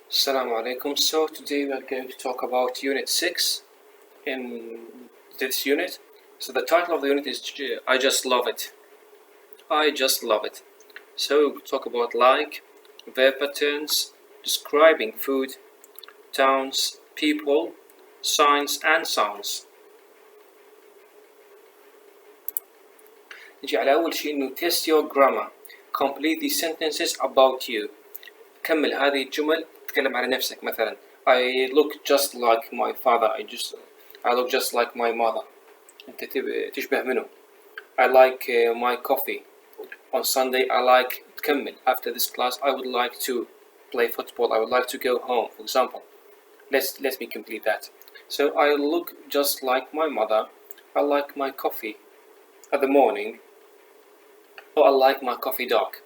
Assalamu alaikum. So today we are going to talk about Unit 6 in this unit. So the title of the unit is I Just Love It. I Just Love It. So we'll talk about like, verb patterns, describing food, towns, people, signs and sounds. نجي على أول شيء إنه test your grammar. Complete the sentences about you. كمل هذه الجمل تتكلم على نفسك مثلا I look just like my father I look just like my mother أنت تشبه منه I like my coffee on Sunday I like تكمل after this class I would like to play football I would like to go home for example let me complete that so I look just like my mother I like my coffee at the morning or I like my coffee dark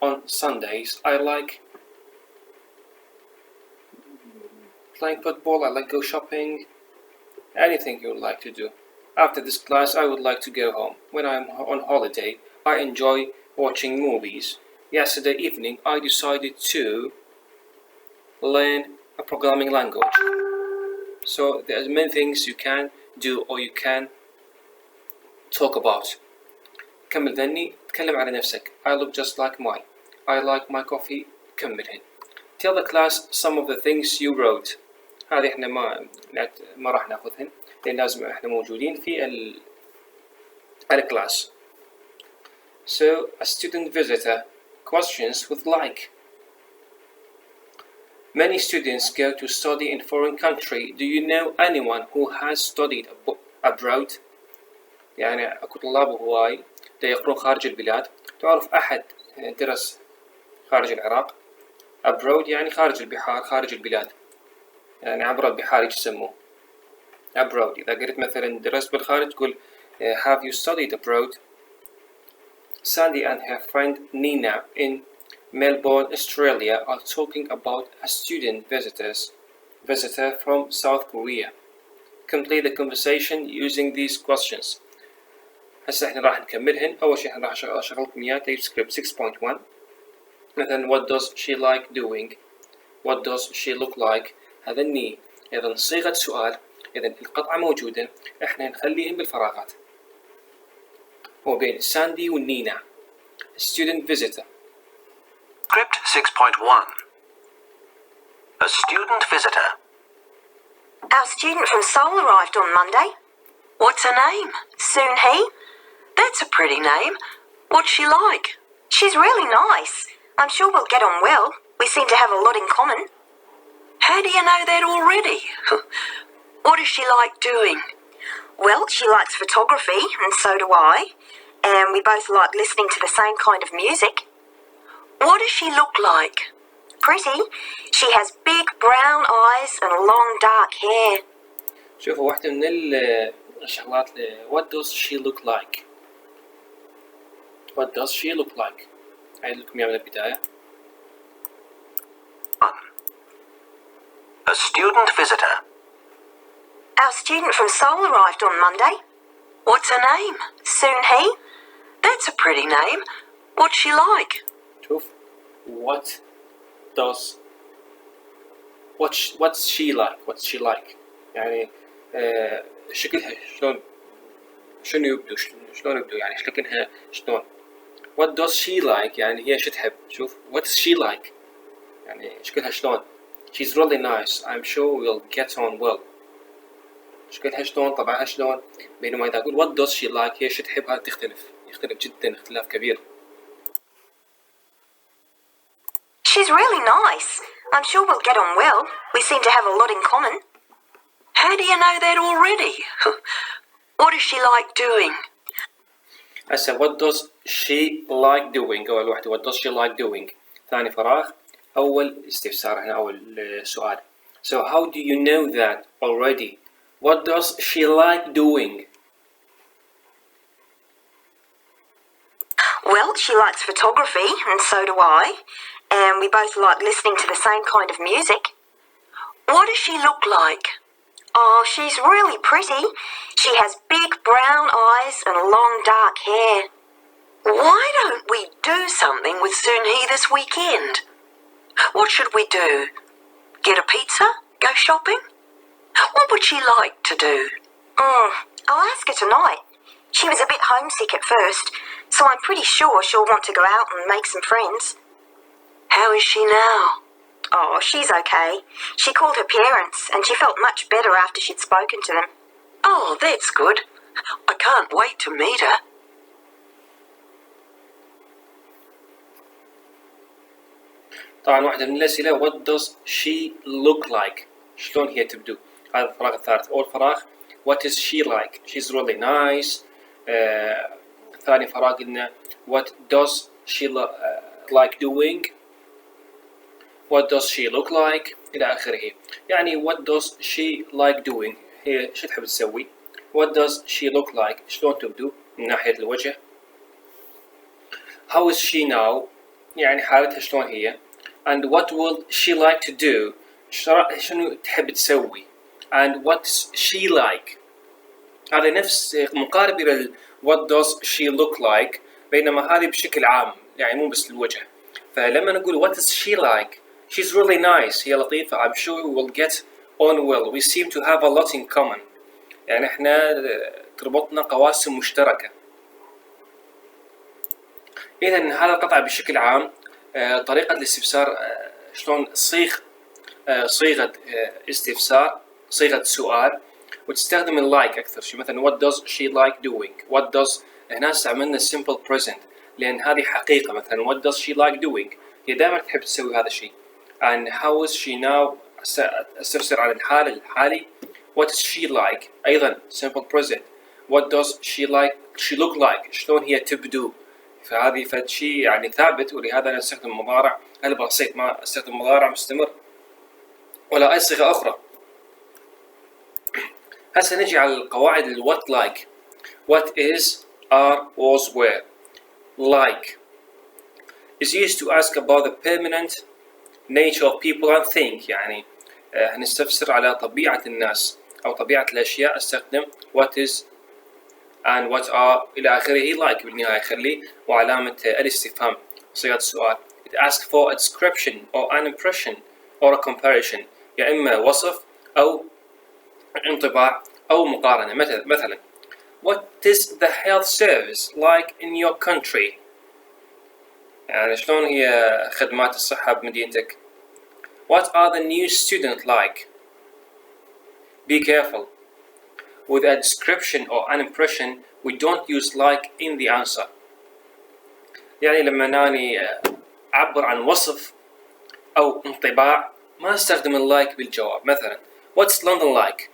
on Sundays I like playing football, I like go shopping, anything you would like to do. After this class, I would like to go home. When I'm on holiday, I enjoy watching movies. Yesterday evening, I decided to learn a programming language. So there's many things you can do or you can talk about. كمل ذني تكلم على نفسك. I look just like mine. I like my coffee. كملهن. Tell the class some of the things you wrote. هذه احنا ما راح ناخذهن لان لازم احنا موجودين في الكلاس. So a student visitor questions with like. Many students go to study in foreign country. Do you know anyone who has studied abroad? يعني اكو طلاب هواي يقرون خارج البلاد. تعرف احد درس خارج العراق؟ abroad يعني خارج البحار خارج البلاد. يعني عبر البحار يسموه abroad. إذا قلت مثلا درست بالخارج تقول have you studied abroad? Sandy and her friend Nina in Melbourne, Australia are talking about a student visitor from South Korea. Complete the conversation using these questions. هسه احنا راح نكملهن. أول شيء احنا راح أشغلكم إياه تيب سكريبت 6.1 مثلا what does she like doing? What does she look like? هذا الني إذا صيغة سؤال إذا القطعة موجودة إحنا نخليهم بالفراغات وبين ساندي ونينا student visitor. Script 6.1 A student visitor. Our student from Seoul arrived on Monday. What's her name? Soon Hee. That's a pretty name. What's she like? She's really nice. I'm sure we'll get on well. We seem to have a lot in common. How do you know that already? What does she like doing? Well, she likes photography, and so do I. And we both like listening to the same kind of music. What does she look like? Pretty. She has big brown eyes and long dark hair. شوفوا واحدة من الشغلات what does she look like? What does she look like? أعيد لكم إياها من البداية. A student visitor. Our student from Seoul arrived on Monday. What's her name? Soon Hee. That's a pretty name. What's she like? شوف what's she like? What's she like? يعني شكلها شنو يبدو شلون يبدو يعني شكلها شلون. What does she like? يعني هي شو تحب. شوف what is she like? يعني شكلها شلون. She's really nice. I'm sure we'll get on well. شكلها شلون طبعها شلون بينما إذا أقول what does she like هي شو تحبها يختلف جدا اختلاف كبير. She's really nice. I'm sure we'll get on well. We seem to have a lot in common. How do you know that already? What does she like doing? هسه what does she like doing أول واحدة what does she like doing ثاني فراغ أول استفسار هنا أول سؤال. So how do you know that already? What does she like doing? Well, she likes photography, and so do I. And we both like listening to the same kind of music. What does she look like? Oh, she's really pretty. She has big brown eyes and long dark hair. Why don't we do something with Soon Hee this weekend? What should we do? Get a pizza? Go shopping? What would she like to do? I'll ask her tonight. She was a bit homesick at first, so I'm pretty sure she'll want to go out and make some friends. How is she now? Oh, she's okay. She called her parents, and she felt much better after she'd spoken to them. Oh, that's good. I can't wait to meet her. طبعا واحدة من الأسئلة what does she look like؟ شلون هي تبدو؟ هذا الفراغ الثالث. أول فراغ what is she like؟ she's really nice. ثاني فراغ قلنا what does she like doing؟ what does she look like؟ إلى آخره. يعني what does she like doing؟ هي شو تحب تسوي؟ what does she look like؟ شلون تبدو من ناحية الوجه؟ how is she now؟ يعني حالتها شلون هي؟ and what will she like to do؟ شنو تحب تسوي؟ and what's she like؟ هذا نفس مقارب إلى what does she look like، بينما هذه بشكل عام يعني مو بس الوجه. فلما نقول what is she like؟ she's really nice، هي لطيفة. I'm sure we will get on well. We seem to have a lot in common. يعني احنا تربطنا قواسم مشتركة. إذن هذا القطع بشكل عام طريقة الاستفسار شلون صيغة استفسار، صيغة سؤال، وتستخدم اللايك أكثر شيء. مثلا what does she like doing؟ what does هنا استعملنا simple present لأن هذه حقيقة. مثلا what does she like doing؟ هي دائما تحب تسوي هذا الشيء. and how is she now؟ استفسر عن الحال الحالي. what is she like؟ أيضا simple present. what does she look like؟ شلون هي تبدو؟ فهذه فد شيء يعني ثابت، ولهذا أنا أستخدم مضارع البسيط، ما أستخدم مضارع مستمر ولا أي صيغة أخرى. هسه نجي على القواعد what like. what is are was were. like is used to ask about the permanent nature of people and things. يعني نستفسر على طبيعة الناس أو طبيعة الأشياء. استخدم what is and what are إلى آخره like بالنهاية خليه وعلامة الاستفهام صيغة السؤال. it asks for a description or an impression or a comparison، يا إما وصف أو انطباع أو مقارنة. مثلا what is the health service like in your country؟ يعني شلون هي خدمات الصحة بمدينتك؟ what are the new students like؟ be careful. with a description or an impression we don't use like in the answer. يعني لما أني أعبر عن وصف أو انطباع ما أستخدم اللايك بالجواب. مثلا what's London like؟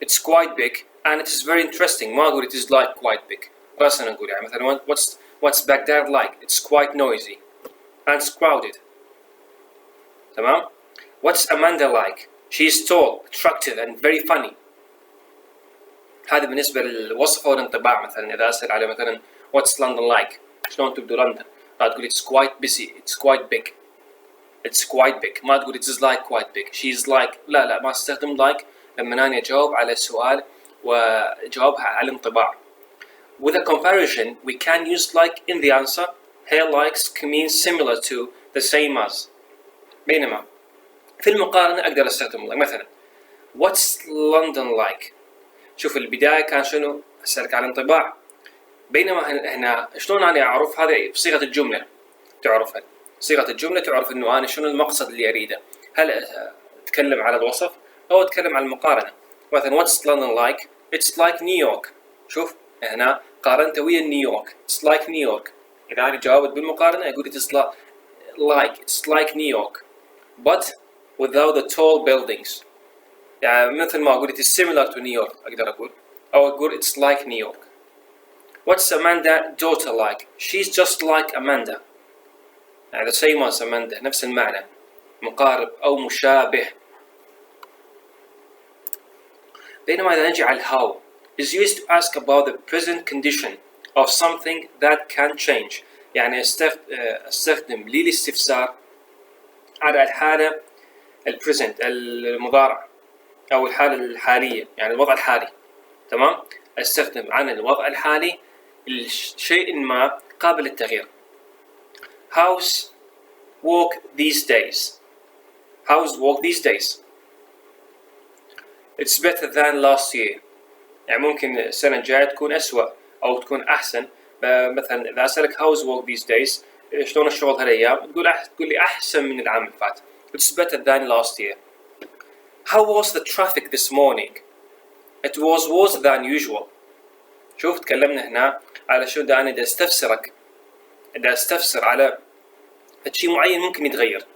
it's quite big and it is very interesting. ما أقول it is like quite big، راسا نقول يعني مثلا what's Baghdad like؟ it's quite noisy and it's crowded. تمام. what's Amanda like؟ she is tall, attractive and very funny. هذا بالنسبة للوصف أو الانطباع. مثلا إذا أسأل على مثلا what's London like؟ شلون تبدو لندن؟ لا تقول it's quite busy، it's quite big، it's quite big. ما تقول it is like quite big، she's like. لا ما استخدم like لما أنا أجاوب على السؤال وجوابها على الانطباع. with a comparison we can use like in the answer. here likes means similar to the same as. بينما في المقارنة أقدر أستخدم like. مثلا what's London like؟ شوف البداية كان شنو؟ أسألك على الانطباع. بينما هنا شلون أنا أعرف؟ هذا بصيغة الجملة تعرفها. صيغة الجملة تعرف إنه أنا شنو المقصد اللي أريده. هل أتكلم على الوصف أو أتكلم على المقارنة؟ مثلا what's London like؟ it's like New York. شوف هنا قارنته ويا نيويورك. it's like New York. إذا أنا جاوبت بالمقارنة أقول it is it's like New York but without the tall buildings. يعني مثل ما أقول it is similar to New York أقدر أقول، أو أقول it's like New York. what's Amanda daughter like؟ she's just like Amanda. يعني the same as Amanda، نفس المعنى، مقارب أو مشابه. بينما إذا نجي على how is used to ask about the present condition of something that can change. يعني استخدم للاستفسار على الحالة البريزنت المضارع أو الحالة الحالية، يعني الوضع الحالي. تمام. استخدم عن الوضع الحالي الشيء ما قابل للتغيير. how's work these days؟ How's work these days? It's better than last year. يعني ممكن السنة الجاية تكون أسوأ أو تكون أحسن. مثلا إذا أسألك how's work these days شلون الشغل هالأيام، تقول لي أحسن من العام اللي فات. It's better than last year. How was the traffic this morning? It was worse than usual. شوف تكلمنا هنا على شو ده أنا دا استفسر على شيء معين ممكن يتغير.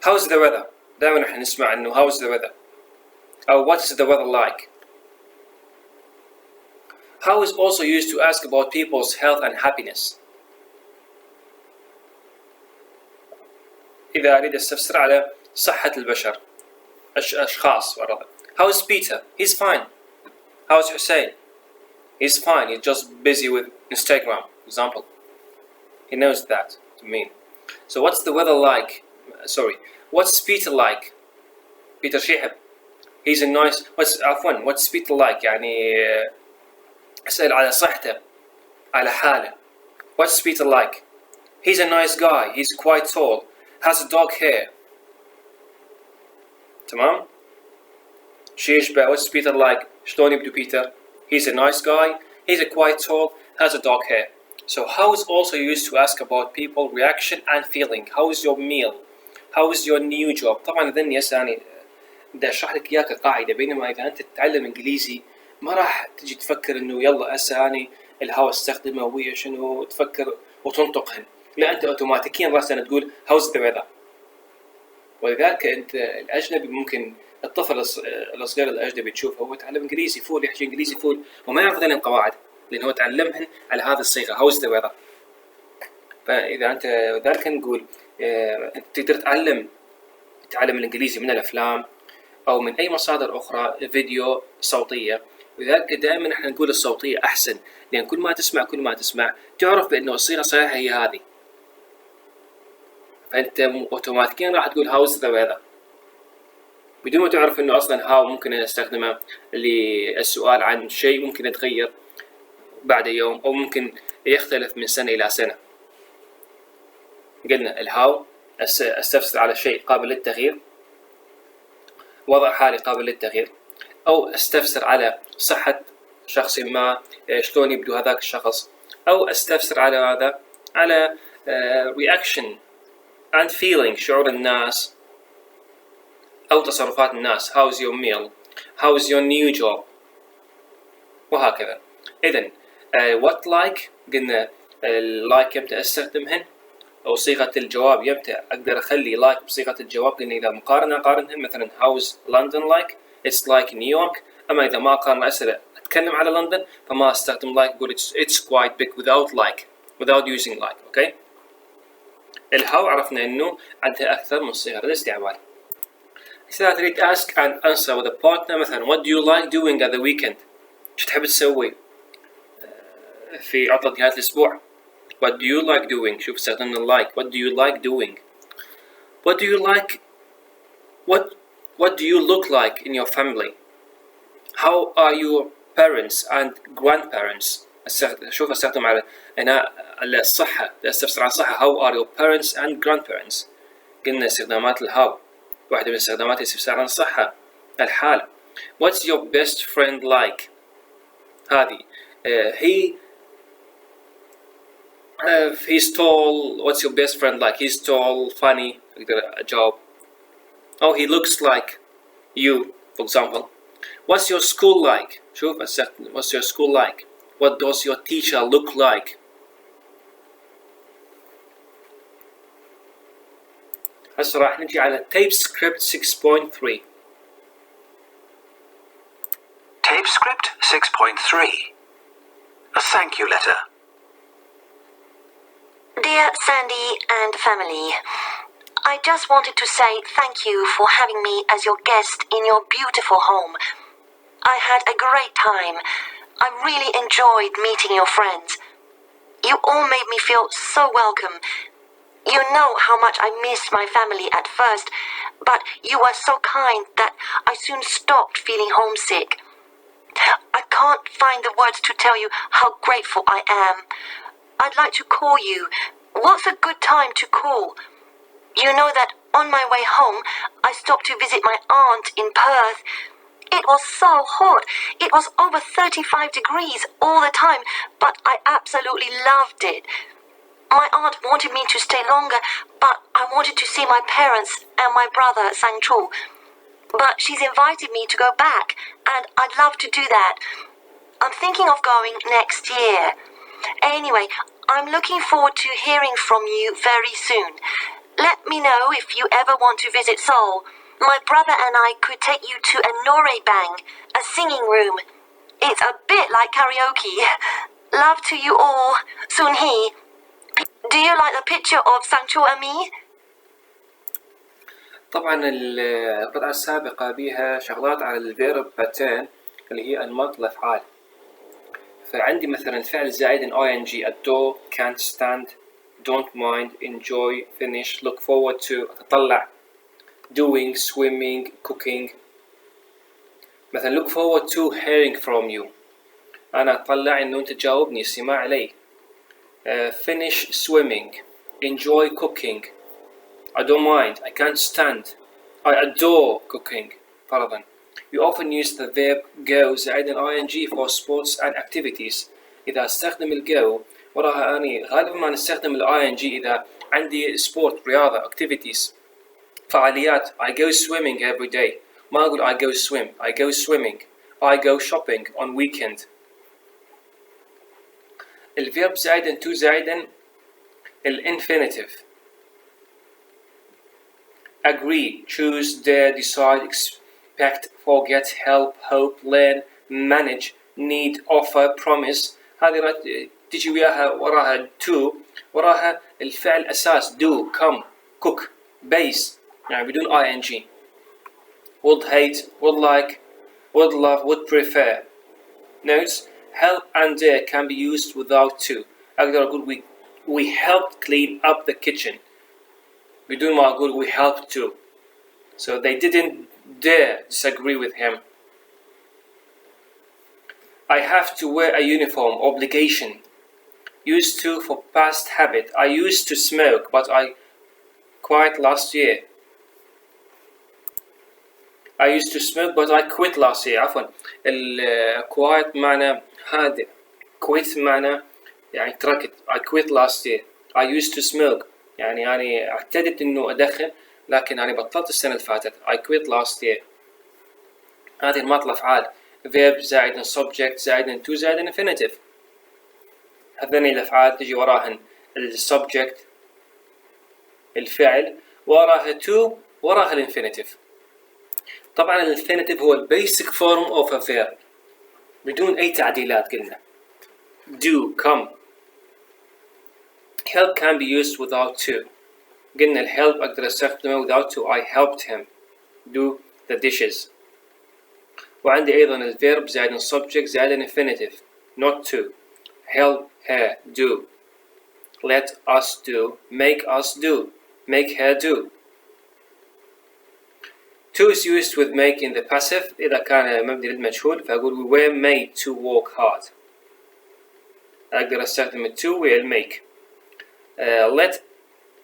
How's the weather? دائما احنا نسمع إنه how's the weather أو what is the weather like. How is also used to ask about people's health and happiness. إذا أريد أستفسر على صحة البشر أشخاص فرضا. How's Peter? He's fine. How's Hussein? He's fine. He's just busy with Instagram, for example. He knows that to mean. So what's the weather like? Sorry. What's Peter like? Peter شيحب. He's a nice. What's Peter like? يعني أسأل على صحته على حاله. What's Peter like? He's a nice guy. He's quite tall. Has a dark hair. تمام؟ شي يشبه what's Peter like? شلون يبدو Peter? He's a nice guy. He's a quite tall. Has a dark hair. So how is also used to ask about people reaction and feeling. How is your meal? How is your new job? طبعا ذني يعني بدي أشرح لك إياه كقاعدة، بينما إذا أنت تتعلم إنجليزي ما راح تجي تفكر إنه يلا هسه أنا الهوا استخدمه ويا شنو تفكر وتنطقهن. لا أنت أوتوماتيكيا راسا تقول how's the weather. ولذلك أنت الأجنبي ممكن الطفل الصغير الأجنبي تشوفه هو يتعلم إنجليزي فول، يحكي إنجليزي فول وما يعرف ذني القواعد لأنه هو تعلمهن على هذه الصيغة how's the weather. فإذا أنت ذلك نقول أنت تقدر تتعلم الإنجليزي من الأفلام أو من أي مصادر أخرى فيديو صوتية. ولذلك دائما احنا نقول الصوتية أحسن، لأن كل ما تسمع تعرف بأنه الصيغة الصحيحة هي هذه، فأنت أوتوماتيكيا راح تقول how's the weather بدون ما تعرف أنه أصلا how ممكن أستخدمه للسؤال عن شيء ممكن يتغير بعد يوم أو ممكن يختلف من سنة إلى سنة. قلنا الهاو أستفسر على شيء قابل للتغيير، وضع حالي قابل للتغيير، أو أستفسر على صحة شخص ما شلون يبدو هذاك الشخص، أو أستفسر على هذا على reaction and feeling شعور الناس أو تصرفات الناس. how's your meal? how's your new job؟ وهكذا. إذن what like قلنا like يمتى أستخدمهن أو صيغة الجواب يمتى أقدر أخلي like بصيغة الجواب. قلنا إذا مقارنة أقارنهن مثلا how's London like؟ it's like New York. أما إذا ما أقارن أسأل أتكلم على لندن فما أستخدم like، أقول it's quite big without using like. أوكي. الهاو عرفنا إنه عندها أكثر من صيغة للاستعمال. إذا تريد ask and answer with a partner مثلا what do you like doing at the weekend؟ شو تحب تسوي في عطلة نهاية الأسبوع؟ what do you like doing؟ شوف استخدمنا like. what do you like doing؟ what do you like what do you look like in your family؟ how are your parents and grandparents؟ شوف استخدم على هنا الصحة، استفسر عن الصحة how are your parents and grandparents. قلنا استخدامات الهاو، واحدة من استخدامات الاستفسار عن الصحة. الحالة what's your best friend like؟ هذه he's tall. what's your best friend like؟ he's tall funny أقدر أجاوب. oh he looks like you for example. what's your school like؟ شوف what's your school like؟ what does your teacher look like؟ هسه راح نجي على tape script 6.3. Tape script 6.3. A thank you letter. Dear Sandy and family, I just wanted to say thank you for having me as your guest in your beautiful home. I had a great time. I really enjoyed meeting your friends. You all made me feel so welcome. You know how much I missed my family at first, but you were so kind that I soon stopped feeling homesick. I can't find the words to tell you how grateful I am. I'd like to call you. What's a good time to call? You know that On my way home, I stopped to visit my aunt in Perth. It was so hot. It was over 35 degrees all the time, but I absolutely loved it. My aunt wanted me to stay longer, but I wanted to see my parents and my brother, Sang Chu. But she's invited me to go back, and I'd love to do that. I'm thinking of going next year. Anyway, I'm looking forward to hearing from you very soon. Let me know if you ever want to visit Seoul. My brother and I could take you to a Noraebang, a singing room. It's a bit like karaoke. Love to you all. Soon Hee. Do you like the picture of Sang-Chu and me? طبعا القطعة السابقة بها شغلات على الفيرب باتين اللي هي أنماط الأفعال. فعندي مثلا الفعل زائد ing adore, can't stand, don't mind, enjoy, finish, look forward to, أتطلع, doing, swimming, cooking. مثلا look forward to hearing from you. أنا أتطلع إنه أنت تجاوبني استماع علي. Finish swimming, enjoy cooking, I don't mind, I can't stand, I adore cooking. فرضا. You often use the verb go زائد ing for sports and activities. إذا استخدم الجو وراها أني غالبا ما نستخدم ing إذا عندي sport رياضة activities فعاليات. I go swimming every day. ما أقول I go swim, I go swimming. I go shopping on weekend. الفيرب زائدا to زائدا الانفينيتيف. agree, choose, dare, decide, expect, forget, help, hope, learn, manage, need, offer, promise. هذه تجي وراها to وراها الفعل أساس do, come, cook, base يعني بدون ing. would hate, would like, would love, would prefer. Notes: help and dare can be used without to. أقدر أقول we helped clean up the kitchen بدون ما أقول we helped to. So they didn't dare disagree with him. I have to wear a uniform, obligation. Used to for past habit. I used to smoke but I quit last year. I used to smoke but I quit last year. عفوا quit معنى هذا. quit معنى يعني تركت. I quit last year. I used to smoke يعني اعتدت انه ادخن لكن بطلت السنة اللي فاتت. I quit last year. هذه أنماط الأفعال. verb زائد subject زائد to زائد infinitive. هذين الأفعال تجي وراهن subject الفعل وراها to وراها الانفينيتيف. طبعا الانفينيتيف هو basic form of a verb بدون أي تعديلات. قلنا do, come. help can be used without to. قلنا الhelp أقدر أستخدمه without to. I helped him do the dishes. وعندي أيضا الverb زائد subject زائد infinitive. not to. help her do. let us do. make us do. make her do. to is used with make in the passive إذا كان مبني للمجهول فأقول we were made to work hard. أقدر أستخدم to والmake. let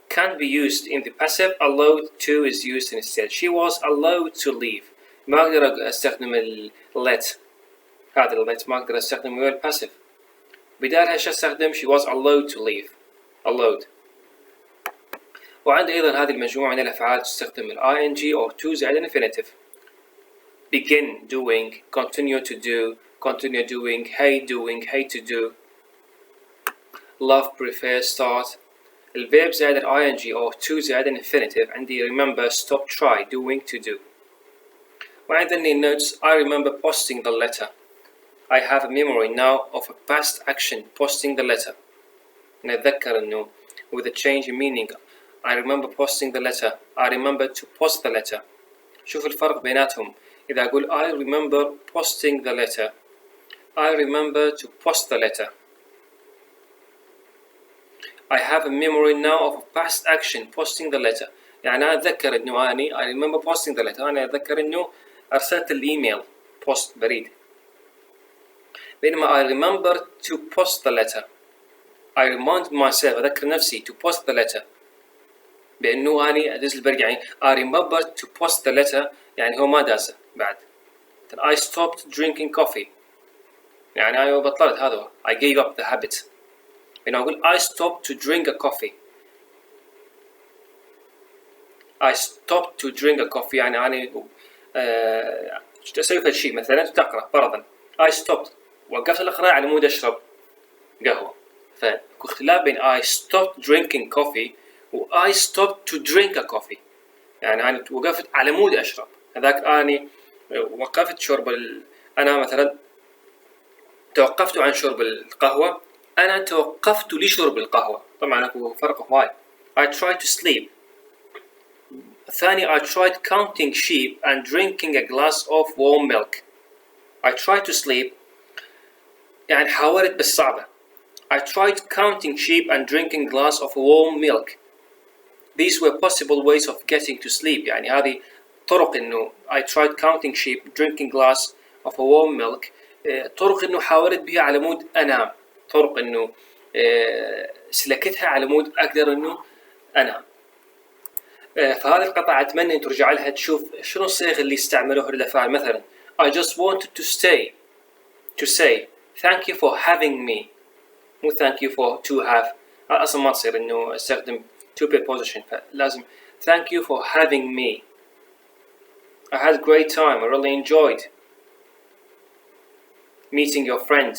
can be used in the passive. allowed to is used instead. she was allowed to leave. ما أقدر أستخدم let. هذا let ما أقدر أستخدم ويا الباسيف. بدالها شو أستخدم she was allowed to leave. allowed. وعندي أيضا هذه المجموعة من الأفعال تستخدم ing or to زائد infinitive. begin doing, continue to do, continue doing, hate to do. love, prefer, start. الverb زائد ing or to زائد infinitive. عندي remember, stop, try, doing, to do. وعندني notes. I remember posting the letter. I have a memory now of a past action posting the letter. نتذكر إنه with a change in meaning. I remember posting the letter. I remember to post the letter. شوف الفرق بيناتهم. إذا أقول I remember posting the letter. I remember to post the letter. I have a memory now of a past action posting the letter. يعني أنا أتذكر إنه I remember posting the letter. أنا أتذكر إنه أرسلت الإيميل post بريد. بينما I remember to post the letter. I remind myself أذكر نفسي to post the letter. بأنه أنا أدز البرقة يعني I remember to post the letter يعني هو ما دازه بعد. I stopped drinking coffee يعني أنا بطلت هذا هو. I gave up the habit. يعني أقول I stopped to drink a coffee. I stopped to drink a coffee يعني أنا أسوي هذا الشيء. مثلا تقرأ فرضا I stopped وقفت القراءة على مود أشرب قهوة. فاختلاف بين I stopped drinking coffee و I stopped to drink a coffee. يعني أنا وقفت على مود أشرب. هذاك أنا وقفت شرب أنا مثلا توقفت عن شرب القهوة. أنا توقفت لشرب القهوة. طبعا أكو فرق هواي. I tried to sleep. الثاني I tried counting sheep and drinking a glass of warm milk. I tried to sleep يعني حاولت بس صعبة. I tried counting sheep and drinking glass of warm milk. These were possible ways of getting to sleep. يعني هذه طرق إنه I tried counting sheep, drinking glass of a warm milk. طرق إنه حاولت بها على مود أنام. طرق إنه سلكتها على مود أقدر إنه أنام. فهذه القطعة أتمنى أن ترجع لها تشوف شنو الصيغ اللي استعملوها للأفعال. مثلا I just wanted to say thank you for having me. مو thank you for to have. أصلا ما تصير إنه استخدم to preposition. فلازم thank you for having me. I had a great time. I really enjoyed meeting your friend.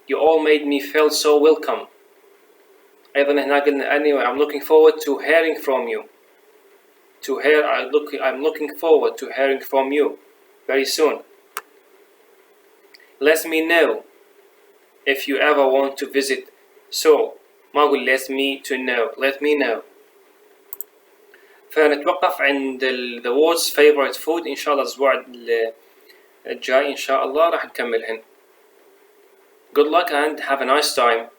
You all made me feel so welcome. أيضا هنا قلنا anyway I'm looking forward to hearing from you. I'm looking forward to hearing from you very soon. Let me know if you ever want to visit Seoul. ما أقول let me to know. Let me know. فنتوقف عند the world's favorite food. إن شاء الله الأسبوع الجاي إن شاء الله راح نكملهن. Good luck and have a nice time.